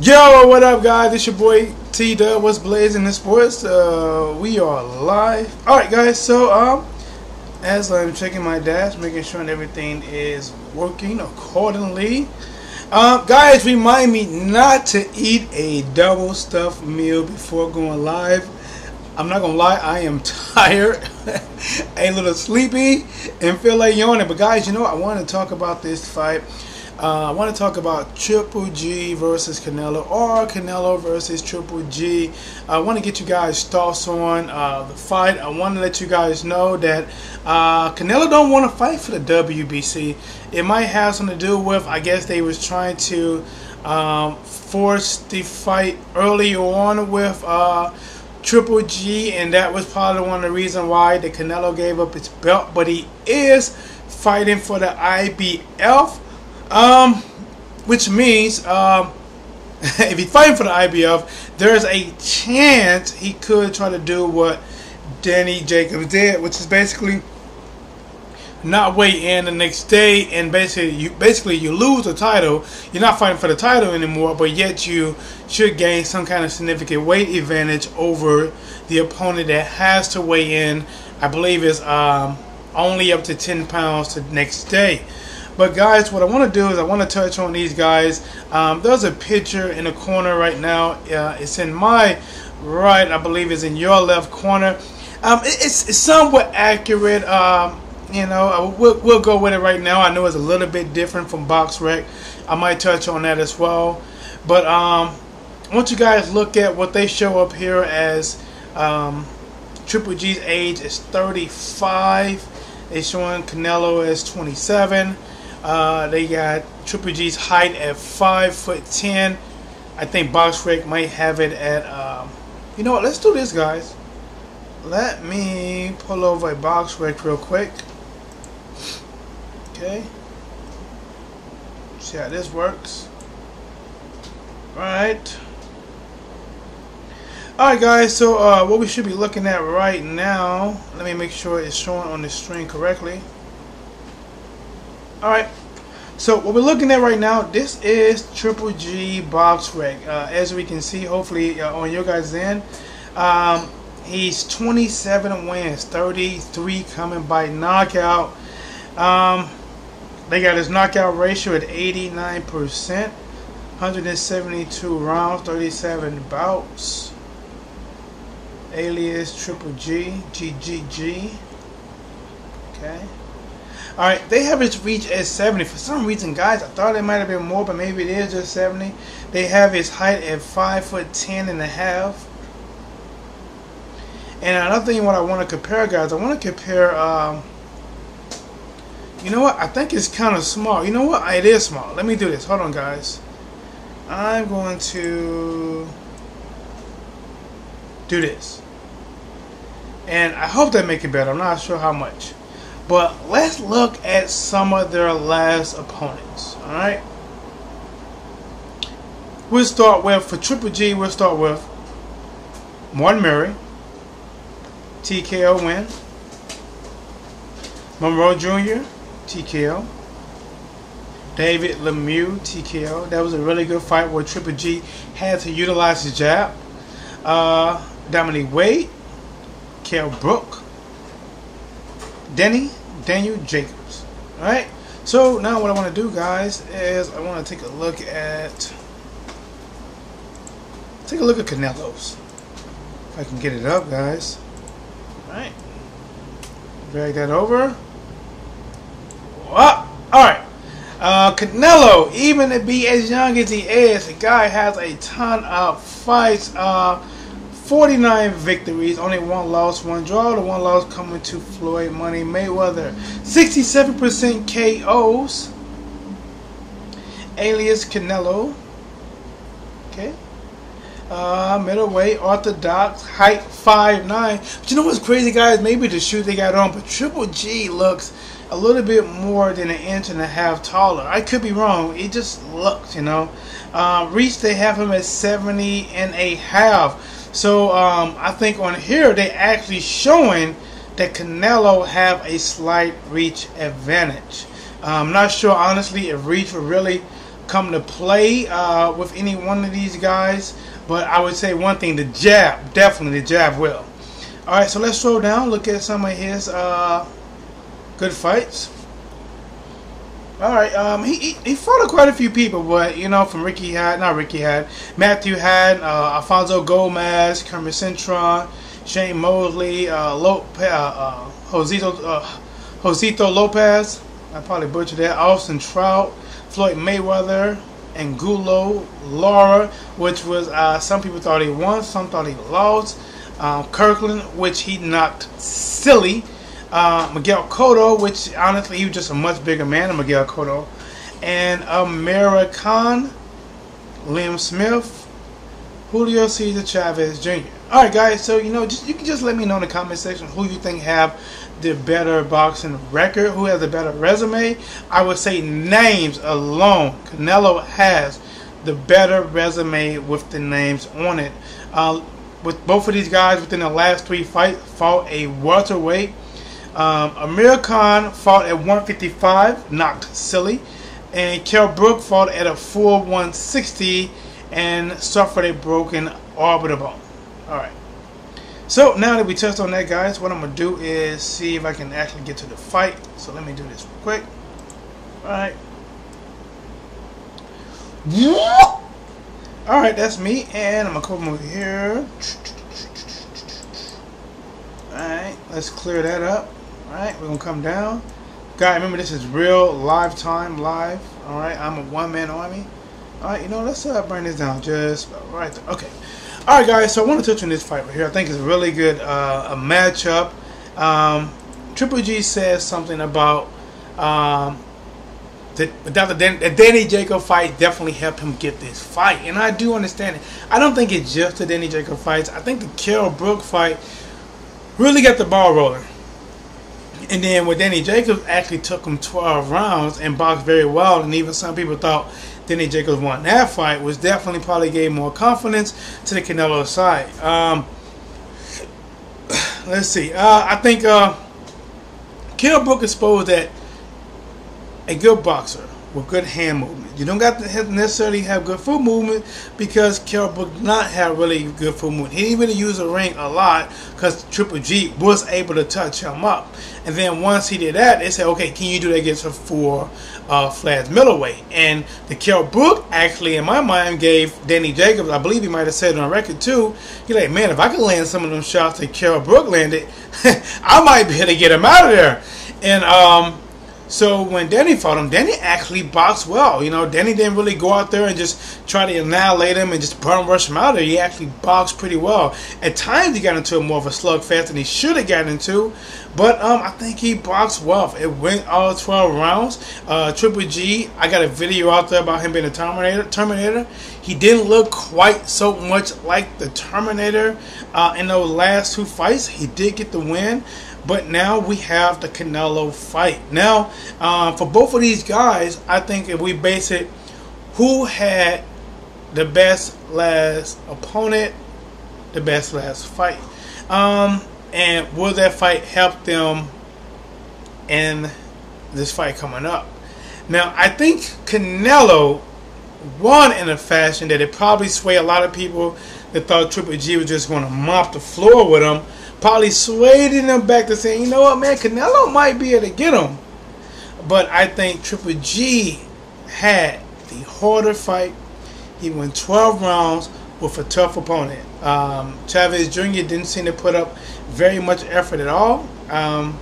Yo, what up, guys? It's your boy T Dub. What's blazing in sports? We are live. All right, guys. So, as I'm checking my dash, making sure everything is working accordingly. Guys, remind me not to eat a double stuffed meal before going live. I'm not gonna lie, I am tired, a little sleepy, and feel like yawning. But guys, you know, I want to talk about this fight. I want to talk about Triple G versus Canelo, or Canelo versus Triple G. I want to get you guys' thoughts on the fight. I want to let you guys know that Canelo don't want to fight for the WBC. It might have something to do with, I guess they was trying to force the fight early on with Triple G, and that was probably one of the reasons why the Canelo gave up his belt. But he is fighting for the IBF. Which means if he's fighting for the IBF, there's a chance he could try to do what Danny Jacobs did, which is basically not weigh in the next day, and basically you lose the title. You're not fighting for the title anymore, but yet you should gain some kind of significant weight advantage over the opponent that has to weigh in. I believe is only up to 10 pounds the next day. But guys, what I want to do is I want to touch on these guys. There's a picture in the corner right now. It's in my right. I believe it's in your left corner. It's somewhat accurate. You know, we'll go with it right now. I know it's a little bit different from BoxRec. I might touch on that as well. But I want you guys to look at what they show up here as Triple G's age is 35. They're showing Canelo as 27. They got Triple G's height at 5'10". I think BoxRec might have it at, you know what, let's do this, guys. Let me pull over a BoxRec real quick. Okay. See how this works. Alright. Alright, guys, so what we should be looking at right now, let me make sure it's showing on the screen correctly. Alright, so what we're looking at right now, this is Triple G BoxRec. As we can see, hopefully on your guys' end, he's 27 wins, 33 coming by knockout. They got his knockout ratio at 89%, 172 rounds, 37 bouts. Alias Triple G, GGG. Okay. Alright, they have his reach at 70. For some reason, guys, I thought it might have been more, but maybe it is just 70. They have his height at 5'10" and a half. And another thing what I want to compare, guys, I want to compare, you know what, I think it's kind of small. You know what, it is small. Let me do this. Hold on, guys. I'm going to do this. And I hope they make it better. I'm not sure how much. But let's look at some of their last opponents. Alright. We'll start with, for Triple G, we'll start with Martin Murray. TKO win. Monroe Jr. TKO. David Lemieux TKO. That was a really good fight where Triple G had to utilize his jab. Dominic Wade. Kell Brook, Daniel Jacobs. Alright, so now what I want to do, guys, is I want to take a look at Canelo's. If I can get it up, guys. Alright, drag that over. Alright, Canelo, even to be as young as he is, the guy has a ton of fights. 49 victories, only one loss, one draw. The one loss coming to Floyd Money Mayweather. 67% KOs. Alias Canelo. Okay. Middleweight, orthodox, height 5'9". But you know what's crazy, guys? Maybe the shoe they got on, but Triple G looks a little bit more than an inch and a half taller. I could be wrong. It just looks, you know. Reach, they have him at 70 and a half. So I think on here they actually showing that Canelo have a slight reach advantage. I'm not sure honestly if reach will really come to play with any one of these guys. But I would say one thing, the jab, definitely the jab will. Alright, so let's scroll down, look at some of his good fights. Alright, he fought quite a few people, but you know, from Matthew Hadd, Alfonso Gomez, Kermit Cintron, Shane Mosley, Josito Lopez, I probably butchered that, Austin Trout, Floyd Mayweather, Angulo Lara, which was some people thought he won, some thought he lost. Kirkland, which he knocked silly. Miguel Cotto, which honestly he was just a much bigger man than Miguel Cotto. And American, Liam Smith, Julio Cesar Chavez Jr. Alright guys, so you know, you can just let me know in the comment section who you think have the better boxing record, who has a better resume. I would say names alone, Canelo has the better resume with the names on it. With both of these guys within the last 3 fights fought a welterweight. Amir Khan fought at 155, knocked silly, and Kell Brook fought at a full 160 and suffered a broken orbital bone. Alright, so now that we touched on that, guys, what I'm going to do is see if I can actually get to the fight. So let me do this real quick. Alright. Alright, that's me, and I'm going to come over here. Alright, let's clear that up. Alright, we're going to come down. Guys, remember this is real, live. Alright, I'm a one-man army. Alright, you know, let's bring this down just right there. Okay. Alright, guys, so I want to touch on this fight right here. I think it's a really good a matchup. Triple G says something about the Danny Jacob fight definitely helped him get this fight. And I do understand it. I don't think it's just the Danny Jacob fights. I think the Kell Brook fight really got the ball rolling. And then with Danny Jacobs actually took him 12 rounds and boxed very well. And even some people thought Danny Jacobs won that fight, which definitely probably gave more confidence to the Canelo side. Let's see. I think Kell Brook exposed that a good boxer with good hand movement. You don't got to necessarily have good foot movement, because Kell Brook did not have really good foot movement. He didn't really use the ring a lot because Triple G was able to touch him up. And then once he did that, they said, okay, can you do that against a 4 flats middleweight? And the Kell Brook actually, in my mind, gave Danny Jacobs, I believe he might have said it on record too, he's like, man, if I could land some of them shots that Kell Brook landed, I might be able to get him out of there. And so when Danny fought him, Danny actually boxed well. You know, Danny didn't really go out there and just try to annihilate him and just bum rush him out there. He actually boxed pretty well. At times he got into more of a slugfest than he should have gotten into. But I think he boxed well. It went all 12 rounds. Triple G, I got a video out there about him being a Terminator. He didn't look quite so much like the Terminator in those last 2 fights. He did get the win. But now we have the Canelo fight. Now, for both of these guys, I think if we base it, who had the best last opponent, the best last fight, and will that fight help them in this fight coming up? Now, I think Canelo won in a fashion that it probably swayed a lot of people that thought Triple G was just going to mop the floor with him. Probably swayed them back to saying, you know what, man, Canelo might be able to get him. But I think Triple G had the harder fight. He went 12 rounds with a tough opponent. Chavez Jr. didn't seem to put up very much effort at all. And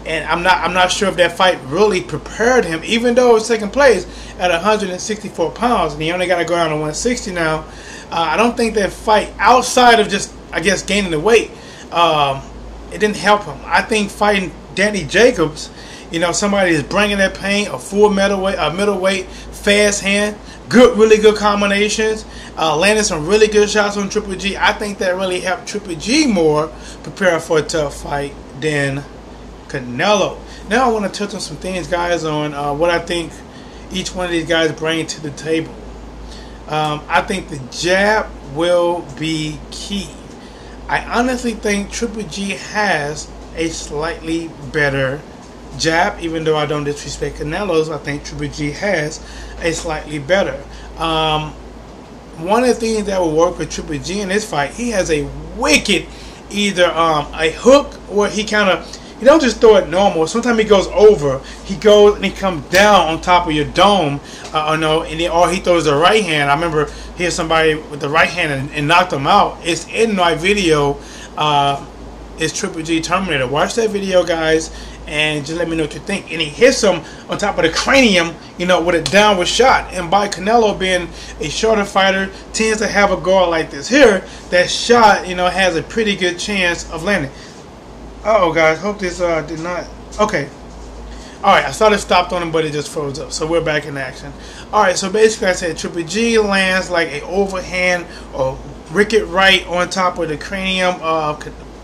I'm not sure if that fight really prepared him, even though it was taking place at 164 pounds and he only got to go down to 160 now. I don't think that fight, outside of just, I guess, gaining the weight, it didn't help him. I think fighting Danny Jacobs, you know, somebody is bringing that pain, a full middleweight, fast hand, really good combinations, landing some really good shots on Triple G. I think that really helped Triple G more prepare for a tough fight than Canelo. Now I want to touch on some things, guys, on what I think each one of these guys bring to the table. I think the jab will be key. I honestly think Triple G has a slightly better jab, even though I don't disrespect Canelo's. I think Triple G has a slightly better. One of the things that will work with Triple G in this fight, he has a wicked either a hook where he kind of, he don't just throw it normal. Sometimes he goes over. He goes and he comes down on top of your dome, or he throws the right hand. I remember here's somebody with the right hand and knocked him out. It's in my video. It's Triple G Terminator. Watch that video, guys, and just let me know what you think. And he hits him on top of the cranium, with a downward shot. And by Canelo being a shorter fighter, tends to have a guard like this here, that shot, has a pretty good chance of landing. Uh-oh, guys, hope this did not. Okay. Alright, I thought it stopped on him, but it just froze up. So we're back in action. Alright, so basically I said Triple G lands like a overhand or wicked right on top of the cranium.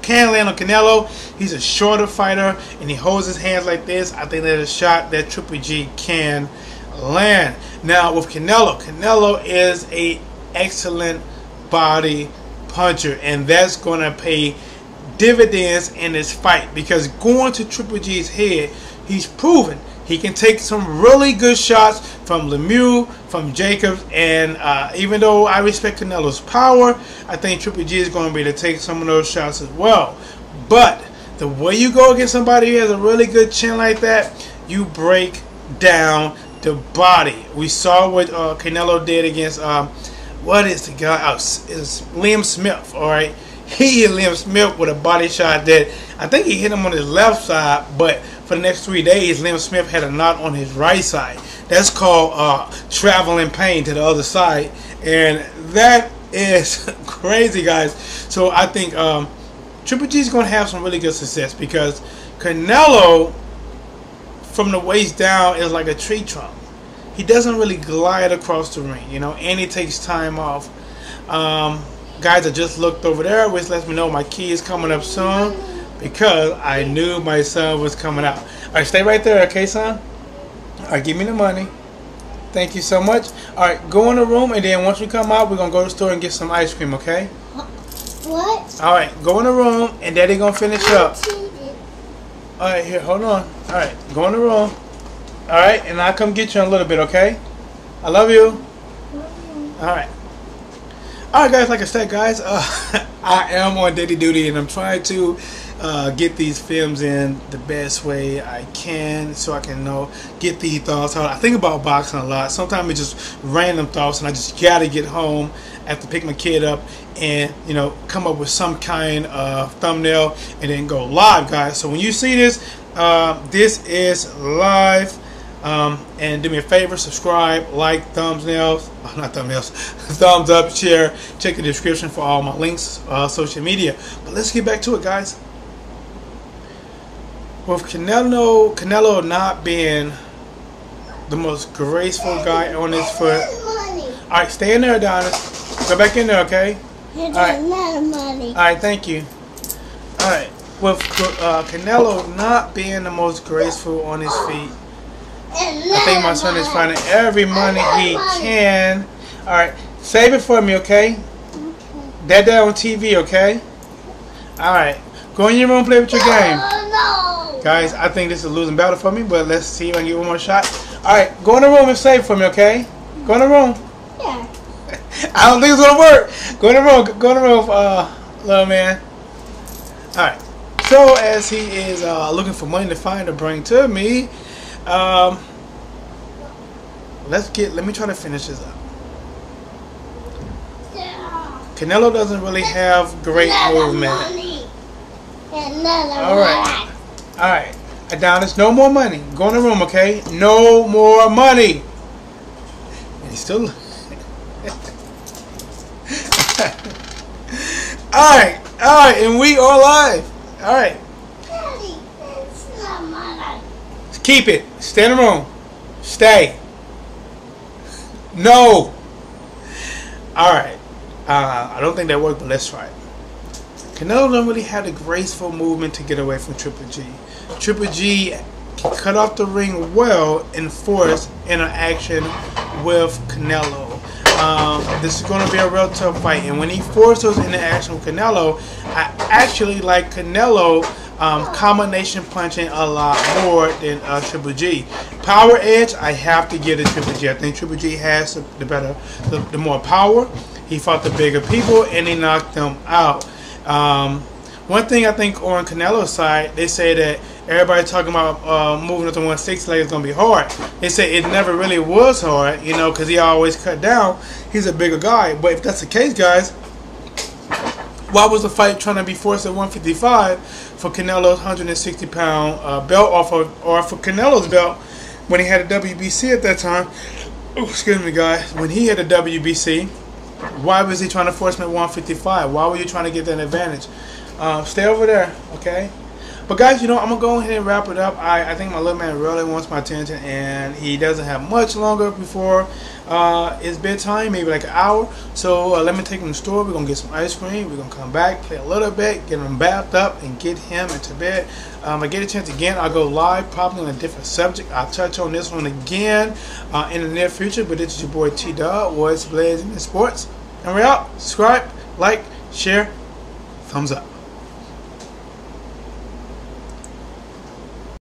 Can land on Canelo. He's a shorter fighter, and he holds his hands like this. I think that's a shot that Triple G can land. Now with Canelo is a excellent body puncher, and that's going to pay dividends in this fight, because going to Triple G's head, he's proven he can take some really good shots from Lemieux, from Jacobs, and even though I respect Canelo's power, I think Triple G is going to be able to take some of those shots as well. But the way you go against somebody who has a really good chin like that, you break down the body. We saw what Canelo did against what is the guy? It's Liam Smith. All right. He hit Liam Smith with a body shot that I think he hit him on his left side, but for the next 3 days, Liam Smith had a knot on his right side. That's called traveling pain to the other side, and that is crazy, guys. So I think Triple G is going to have some really good success, because Canelo, from the waist down, is like a tree trunk. He doesn't really glide across the ring, and he takes time off. Guys, I just looked over there, which lets me know my key is coming up soon, because I knew my son was coming out. Alright, stay right there, okay, son? Alright, give me the money. Thank you so much. Alright, go in the room, and then once we come out, we're going to go to the store and get some ice cream, okay? What? Alright, go in the room, and Daddy going to finish up. Alright, here, hold on. Alright, go in the room. Alright, and I'll come get you in a little bit, okay? I love you. Alright. Alright, guys, like I said, guys, I am on daily duty, and I'm trying to get these films in the best way I can, so I can get these thoughts out. I think about boxing a lot. Sometimes it's just random thoughts, and I just gotta get home after pick my kid up and come up with some kind of thumbnail and then go live, guys. So when you see this, this is live. And do me a favor, subscribe, like, thumbs up, share, check the description for all my links, social media. But let's get back to it, guys. With Canelo not being the most graceful guy on his foot. Alright, stay in there, Adonis. Go back in there, okay? Alright, thank you. Alright, with Canelo not being the most graceful on his feet, I think my son is finding every money he can. Alright, save it for me, okay? That on TV, okay? Alright, go in your room and play with your game. Guys, I think this is a losing battle for me, but let's see if I can get one more shot. Alright, go in the room and save for me, okay? Go in the room. Yeah. I don't think it's gonna work. Go in the room, little man. Alright, so as he is looking for money to find to bring to me, let me try to finish this up. Canelo doesn't really have great movement. Alright, Adonis, no more money. Go in the room, okay? No more money. And he's still Alright, and we are live. Alright. Keep it. Stay in the room. Stay. No. Alright. I don't think that worked, but let's try it. Canelo don't really have the graceful movement to get away from Triple G. Triple G can cut off the ring well and force interaction with Canelo. This is going to be a real tough fight, and when he forces interaction with Canelo, I actually like Canelo combination punching a lot more than Triple G. Power edge, I have to give to Triple G. I think Triple G has the more power. He fought the bigger people and he knocked them out. One thing I think on Canelo's side, they say that everybody talking about moving up to 160 like it's going to be hard. They say it never really was hard, you know, because he always cut down. He's a bigger guy. But if that's the case, guys, why was the fight trying to be forced at 155 for Canelo's 160-pound belt or for Canelo's belt when he had a WBC at that time? Oh, excuse me, guys. When he had a WBC, why was he trying to force him at 155? Why were you trying to get that advantage? Stay over there, okay? But guys, you know, I'm going to go ahead and wrap it up. I think my little man really wants my attention, and he doesn't have much longer before it's bedtime, maybe like an hour. So let me take him to the store. We're going to get some ice cream. We're going to come back, play a little bit, get him bathed up, and get him into bed. If I get a chance again, I'll go live, probably on a different subject. I'll touch on this one again in the near future. But this is your boy T-Dog, What's Blazing in Sports. And we're out. Subscribe, like, share, thumbs up.